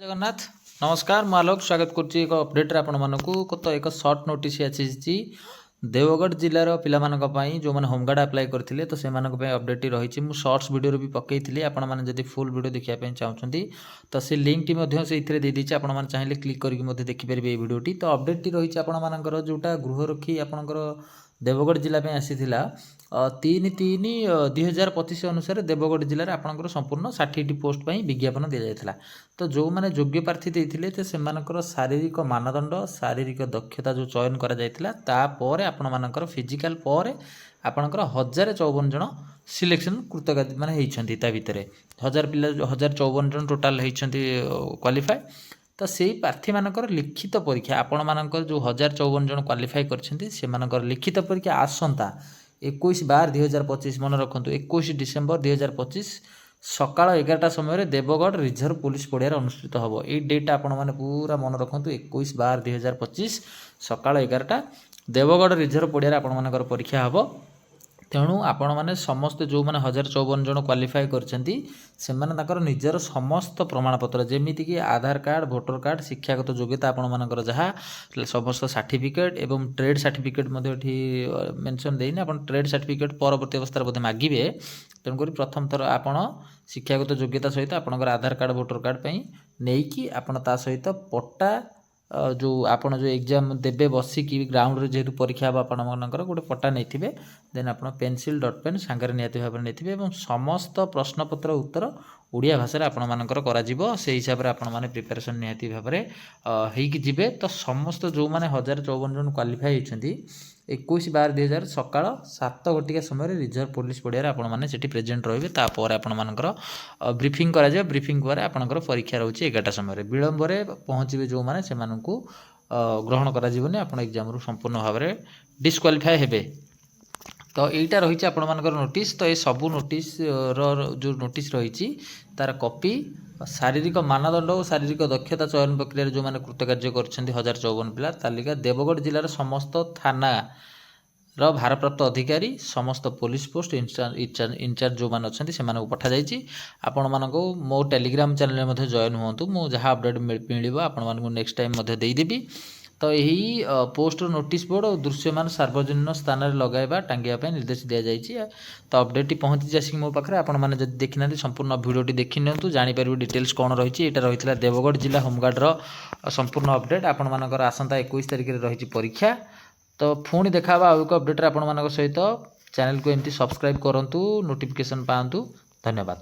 जगन्नाथ नमस्कार मु आलोक स्वागत करुच्ची एक अपडेट आपण मानक तो एक सर्ट नोटिस आसी देवगढ़ जिलार पाई जो मैंने होमगार्ड अप्लाई करते तो से अपडेट रही मुझे शॉर्ट्स वीडियो भी पकई आपण मैंने फुल वीडियो देखापी चाहते तो से लिंक टी से देदेची आपण मैंने चाहिए क्लिक करके देखिपारे ये वीडियोटी तो अपडेट टी रही आपर जोटा गृहरक्षी आपंकर देवगढ़ जिला आसीला 3/3/2025 अनुसार देवगढ़ जिले में आपंकर संपूर्ण 60टी पोस्ट पर विज्ञापन दि जाता तो जो मैंने योग्य प्रार्थी देते तो से शारीरिक मानदंड शारीरिक दक्षता जो चयन करापर आपण मानकर फिजिकाल पर आपणकर 1054 जन सिलेक्शन कृतका मानते भितर 1000 पिला 1054 जन टोटाल क्वालिफाए तो से प्रार्थी मानकर लिखित परीक्षा आपण मानकर जो 1054 जन क्वालिफाई कर लिखित परीक्षा आसंता 21/12/2025 मन रखु 21 डिसेम्बर 2025 सकाळ 11टा समय देवगढ़ रिजर्व पुलिस पड़िया अनुष्ठित हम ये डेट आपण मैंने पूरा मन रखु 21/12/2025 सकाळ 11टा देवगढ़ रिजर्व पड़िया आपण मानकर परीक्षा हम तेणु आपण मैंने समस्त जो मैंने 1054 जन क्वालिफाई कर निजर समस्त प्रमाणपत्र जमीक आधार कार्ड भोटर कार्ड शिक्षागत योग्यता आपण मानकर जहाँ समस्त सर्टिफिकेट एवं ट्रेड सर्टिफिकेट मेंशन देनी आप ट्रेड सर्टिफिकेट परवर्ती अवस्था बोधे मागे तेणुक प्रथम थर आपण शिक्षागत योग्यता सहित आपंकर आधार कार्ड भोटर कार्ड पर नहीं आपण ता सहित पट्टा जो आपण जो एग्जाम देवे बसिकी ग्राउंड रे जेहेतु परीक्षा हम आपर गोटे पट्टा नहीं देन आप पेनसिल डट पेन सांगे निहती भाव नहीं समस्त प्रश्नपत्र उत्तर ओडिया भाषा आपण मानकर से हिसाब से आपण मैंने प्रिपेरेसन निहती भाव होइकी तो समस्त जो मैंने 1054 जन क्वालिफाई होती 21/12/2000 सकाळ 7 घटिका समय रिजर्व पुलिस पड़िया आपण मैंने प्रेजेंट रही तापर आपण मानकर ब्रीफिंग करा ब्रीफिंग पर आपंकर परीक्षा रोचे 11टा समय विलंब पहुँचे जो मैंने से ग्रहण कर एग्जाम संपूर्ण भाव में डिस्क्वालीफाए हे तो यहीटा रही आपर नोटिस तो ये सबू नोटिस जो नोटिस रही तार कॉपी शारीरिक मानदंड और शारीरिक दक्षता चयन प्रक्रिया जो मैंने कृतकार्य कर 1054 पिला तालिका देवगढ़ जिलार समस्त थाना भारप्राप्त अधिकारी समस्त पुलिस पोस्ट इंचार्ज जो मैंने अच्छा से पठा जाइए आपण मानक मो टेलीग्राम चैनल में जॉइन हूँ मुझे जहाँ अपडेट मिल आपको नेक्स्ट टाइम देदेवी तो यही पोस्ट नोटिस बोर्ड और दृश्यमान सार्वजनिक स्थान में लगाइबा टांगिया निर्देश दि जाइए तो अपडेट पहुँची आसिक मो पाखे आपण मैंने जब देखी ना संपूर्ण भिडियोटी देखी नियंतु जापर डिटेल्स कौन रही है रही देवगढ़ जिला होमगार्डर संपूर्ण अपडेट आपण मानकर आसंता 21 तारिख में रही परीक्षा तो पुणी देखा आउ एक अपडेट आपण मान सहित चैनल को एमती सब्सक्राइब करूँ नोटिफिकेशन पातु धन्यवाद।